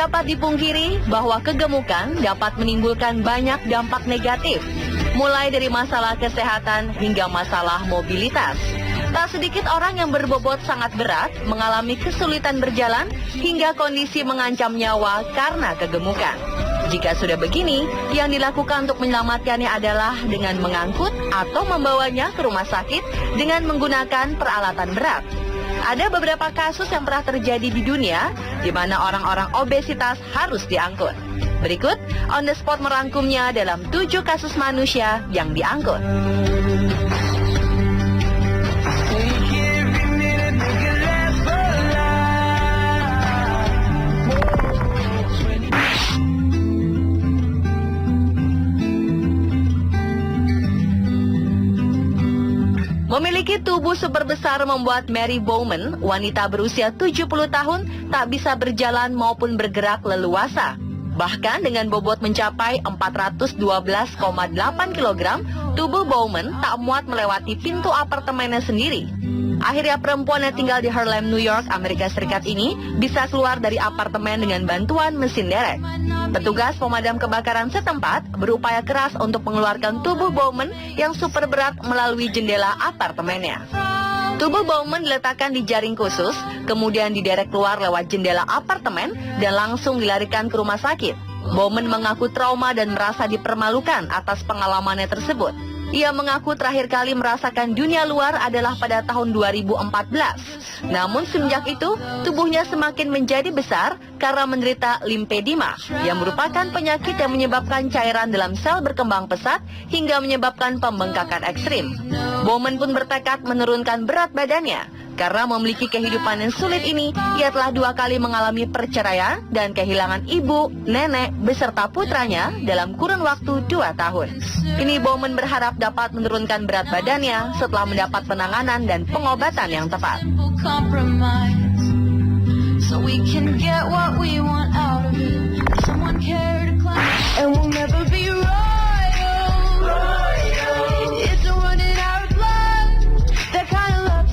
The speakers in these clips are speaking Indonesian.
dapat dipungkiri bahwa kegemukan dapat menimbulkan banyak dampak negatif, mulai dari masalah kesehatan hingga masalah mobilitas. Tak sedikit orang yang berbobot sangat berat mengalami kesulitan berjalan hingga kondisi mengancam nyawa karena kegemukan. Jika sudah begini, yang dilakukan untuk menyelamatkannya adalah dengan mengangkut atau membawanya ke rumah sakit dengan menggunakan peralatan berat. Ada beberapa kasus yang pernah terjadi di dunia di mana orang-orang obesitas harus diangkut. Berikut On The Spot merangkumnya dalam 7 kasus manusia yang diangkut. Memiliki tubuh super besar membuat Mary Bowman, wanita berusia 70 tahun, tak bisa berjalan maupun bergerak leluasa. Bahkan dengan bobot mencapai 412,8 kg, tubuh Bowman tak muat melewati pintu apartemennya sendiri. Akhirnya perempuan yang tinggal di Harlem, New York, Amerika Serikat ini bisa keluar dari apartemen dengan bantuan mesin derek. Petugas pemadam kebakaran setempat berupaya keras untuk mengeluarkan tubuh Bowman yang super berat melalui jendela apartemennya. Tubuh Bowman diletakkan di jaring khusus, kemudian diderek keluar lewat jendela apartemen dan langsung dilarikan ke rumah sakit. Bowman mengaku trauma dan merasa dipermalukan atas pengalamannya tersebut. Ia mengaku terakhir kali merasakan dunia luar adalah pada tahun 2014. Namun semenjak itu, tubuhnya semakin menjadi besar karena menderita limfedema, yang merupakan penyakit yang menyebabkan cairan dalam sel berkembang pesat hingga menyebabkan pembengkakan ekstrim. Bowman pun bertekad menurunkan berat badannya. Karena memiliki kehidupan yang sulit ini, ia telah 2 kali mengalami perceraian dan kehilangan ibu, nenek, beserta putranya dalam kurun waktu 2 tahun. Kini Bowman berharap dapat menurunkan berat badannya setelah mendapat penanganan dan pengobatan yang tepat.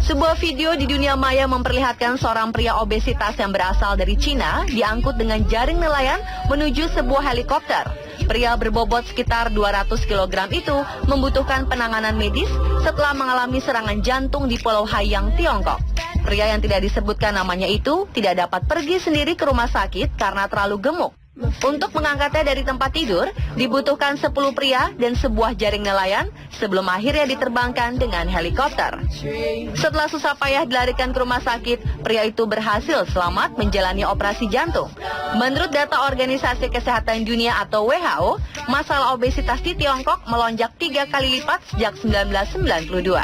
Sebuah video di dunia maya memperlihatkan seorang pria obesitas yang berasal dari Cina diangkut dengan jaring nelayan menuju sebuah helikopter. Pria berbobot sekitar 200 kg itu membutuhkan penanganan medis setelah mengalami serangan jantung di Pulau Haiyang, Tiongkok. Pria yang tidak disebutkan namanya itu tidak dapat pergi sendiri ke rumah sakit karena terlalu gemuk. Untuk mengangkatnya dari tempat tidur, dibutuhkan 10 pria dan sebuah jaring nelayan sebelum akhirnya diterbangkan dengan helikopter. Setelah susah payah dilarikan ke rumah sakit, pria itu berhasil selamat menjalani operasi jantung. Menurut data Organisasi Kesehatan Dunia atau WHO, masalah obesitas di Tiongkok melonjak 3 kali lipat sejak 1992.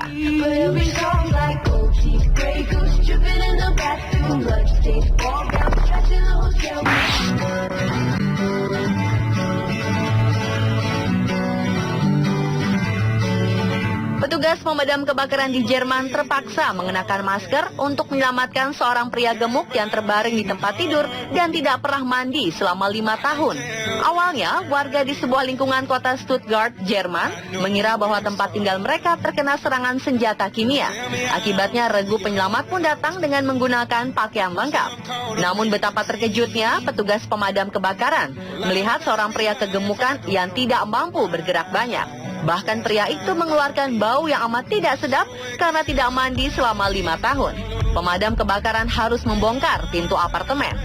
Petugas pemadam kebakaran di Jerman terpaksa mengenakan masker untuk menyelamatkan seorang pria gemuk yang terbaring di tempat tidur dan tidak pernah mandi selama 5 tahun. Awalnya, warga di sebuah lingkungan kota Stuttgart, Jerman, mengira bahwa tempat tinggal mereka terkena serangan senjata kimia. Akibatnya, regu penyelamat pun datang dengan menggunakan pakaian lengkap. Namun betapa terkejutnya petugas pemadam kebakaran melihat seorang pria kegemukan yang tidak mampu bergerak banyak. Bahkan pria itu mengeluarkan bau yang amat tidak sedap karena tidak mandi selama 5 tahun. Pemadam kebakaran harus membongkar pintu apartemen.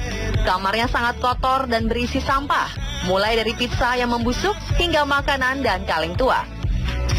Kamarnya sangat kotor dan berisi sampah, mulai dari pizza yang membusuk hingga makanan dan kaleng tua.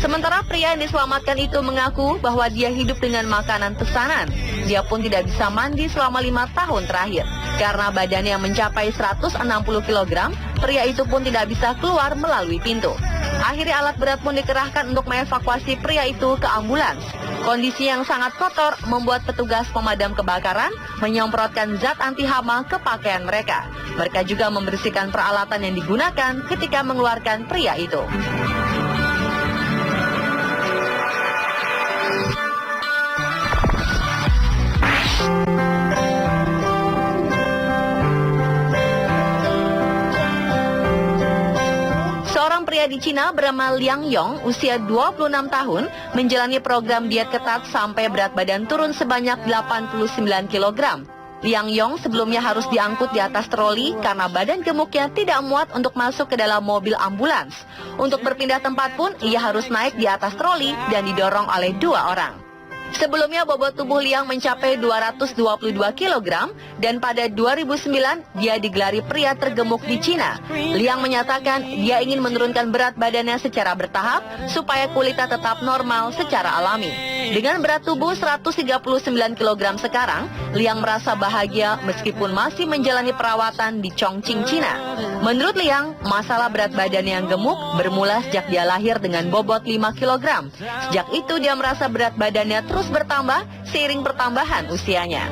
Sementara pria yang diselamatkan itu mengaku bahwa dia hidup dengan makanan pesanan. Dia pun tidak bisa mandi selama 5 tahun terakhir. Karena badannya mencapai 160 kg, pria itu pun tidak bisa keluar melalui pintu. Akhirnya alat berat pun dikerahkan untuk mengevakuasi pria itu ke ambulans. Kondisi yang sangat kotor membuat petugas pemadam kebakaran menyemprotkan zat anti hama ke pakaian mereka. Mereka juga membersihkan peralatan yang digunakan ketika mengeluarkan pria itu. Seorang pria di Cina bernama Liang Yong, usia 26 tahun, menjalani program diet ketat sampai berat badan turun sebanyak 89 kg. Liang Yong sebelumnya harus diangkut di atas troli karena badan gemuknya tidak muat untuk masuk ke dalam mobil ambulans. Untuk berpindah tempat pun, ia harus naik di atas troli dan didorong oleh 2 orang. Sebelumnya bobot tubuh Liang mencapai 222 kg dan pada 2009 dia digelari pria tergemuk di Cina. Liang menyatakan dia ingin menurunkan berat badannya secara bertahap supaya kulitnya tetap normal secara alami. Dengan berat tubuh 139 kg sekarang, Liang merasa bahagia meskipun masih menjalani perawatan di Chongqing, Cina. Menurut Liang, masalah berat badan yang gemuk bermula sejak dia lahir dengan bobot 5 kg. Sejak itu dia merasa berat badannya terus bertambah seiring pertambahan usianya.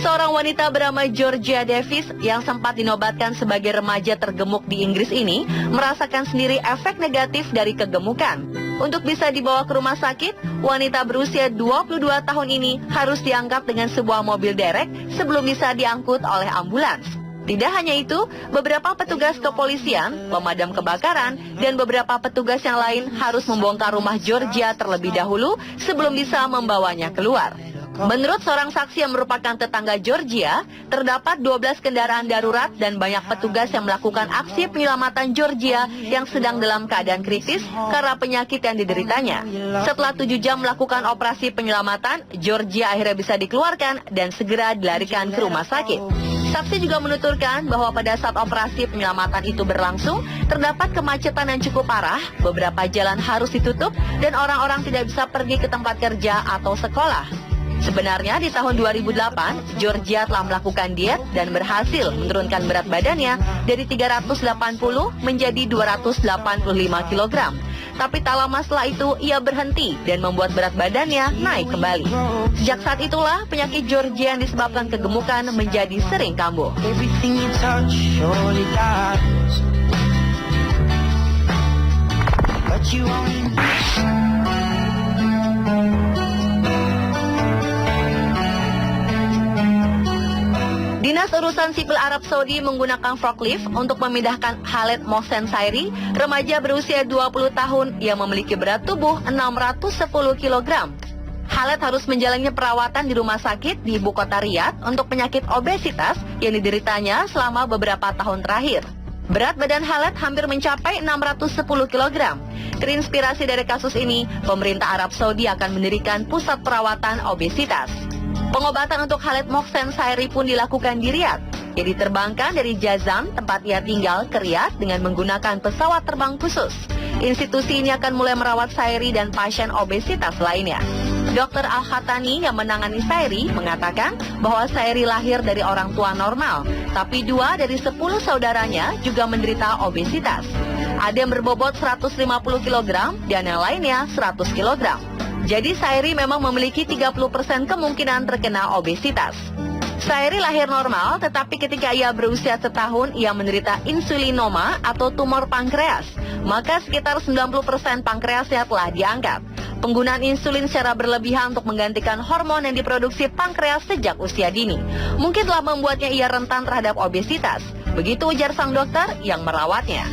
Seorang wanita bernama Georgia Davis yang sempat dinobatkan sebagai remaja tergemuk di Inggris ini merasakan sendiri efek negatif dari kegemukan. Untuk bisa dibawa ke rumah sakit, wanita berusia 22 tahun ini harus diangkat dengan sebuah mobil derek sebelum bisa diangkut oleh ambulans. Tidak hanya itu, beberapa petugas kepolisian, pemadam kebakaran, dan beberapa petugas yang lain harus membongkar rumah Georgia terlebih dahulu sebelum bisa membawanya keluar. Menurut seorang saksi yang merupakan tetangga Georgia, terdapat 12 kendaraan darurat dan banyak petugas yang melakukan aksi penyelamatan Georgia yang sedang dalam keadaan kritis karena penyakit yang dideritanya. Setelah 7 jam melakukan operasi penyelamatan, Georgia akhirnya bisa dikeluarkan dan segera dilarikan ke rumah sakit. Saksi juga menuturkan bahwa pada saat operasi penyelamatan itu berlangsung, terdapat kemacetan yang cukup parah, beberapa jalan harus ditutup, dan orang-orang tidak bisa pergi ke tempat kerja atau sekolah. Sebenarnya di tahun 2008, Georgia telah melakukan diet dan berhasil menurunkan berat badannya dari 380 menjadi 285 kg. Tapi tak lama setelah itu, ia berhenti dan membuat berat badannya naik kembali. Sejak saat itulah, penyakit Georgia yang disebabkan kegemukan menjadi sering kambuh. Dinas Urusan Sipil Arab Saudi menggunakan forklift untuk memindahkan Khaled Mohsen Sairi, remaja berusia 20 tahun yang memiliki berat tubuh 610 kg. Khaled harus menjalani perawatan di rumah sakit di ibu kota Riyadh untuk penyakit obesitas yang dideritanya selama beberapa tahun terakhir. Berat badan Khaled hampir mencapai 610 kg. Terinspirasi dari kasus ini, pemerintah Arab Saudi akan mendirikan pusat perawatan obesitas. Pengobatan untuk Khaled Mohsen Sairi pun dilakukan di Riyadh. Ia diterbangkan dari Jazan, tempat ia tinggal, ke Riyadh dengan menggunakan pesawat terbang khusus. Institusi ini akan mulai merawat Sairi dan pasien obesitas lainnya. Dr. Al-Khatani yang menangani Sairi mengatakan bahwa Sairi lahir dari orang tua normal, tapi 2 dari 10 saudaranya juga menderita obesitas. Ada yang berbobot 150 kg dan yang lainnya 100 kg. Jadi Sairi memang memiliki 30% kemungkinan terkena obesitas. Sairi lahir normal, tetapi ketika ia berusia setahun, ia menderita insulinoma atau tumor pankreas. Maka sekitar 90% pankreasnya telah diangkat. Penggunaan insulin secara berlebihan untuk menggantikan hormon yang diproduksi pankreas sejak usia dini mungkin telah membuatnya ia rentan terhadap obesitas. Begitu ujar sang dokter yang merawatnya.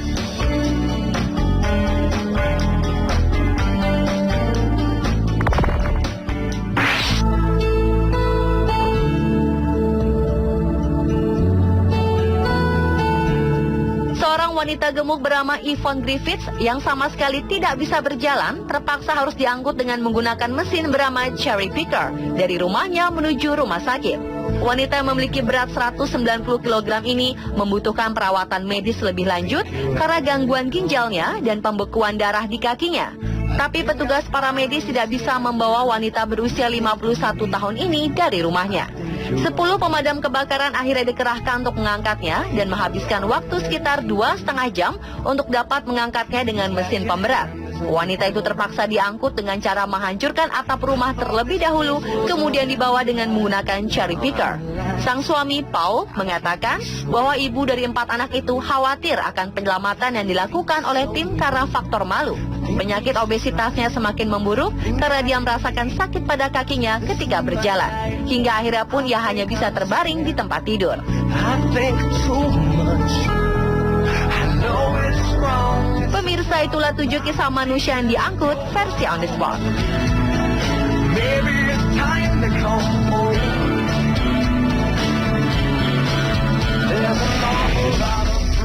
Seorang wanita gemuk bernama Yvonne Griffiths yang sama sekali tidak bisa berjalan terpaksa harus diangkut dengan menggunakan mesin bernama cherry picker dari rumahnya menuju rumah sakit. Wanita yang memiliki berat 190 kg ini membutuhkan perawatan medis lebih lanjut karena gangguan ginjalnya dan pembekuan darah di kakinya. Tapi petugas paramedis tidak bisa membawa wanita berusia 51 tahun ini dari rumahnya. 10 pemadam kebakaran akhirnya dikerahkan untuk mengangkatnya dan menghabiskan waktu sekitar 2,5 jam untuk dapat mengangkatnya dengan mesin pemberat. Wanita itu terpaksa diangkut dengan cara menghancurkan atap rumah terlebih dahulu, kemudian dibawa dengan menggunakan cherry picker. Sang suami, Paul, mengatakan bahwa ibu dari 4 anak itu khawatir akan penyelamatan yang dilakukan oleh tim karena faktor malu. Penyakit obesitasnya semakin memburuk karena dia merasakan sakit pada kakinya ketika berjalan. Hingga akhirnya pun ia hanya bisa terbaring di tempat tidur. Pemirsa, itulah 7 kisah manusia yang diangkut versi On The Spot.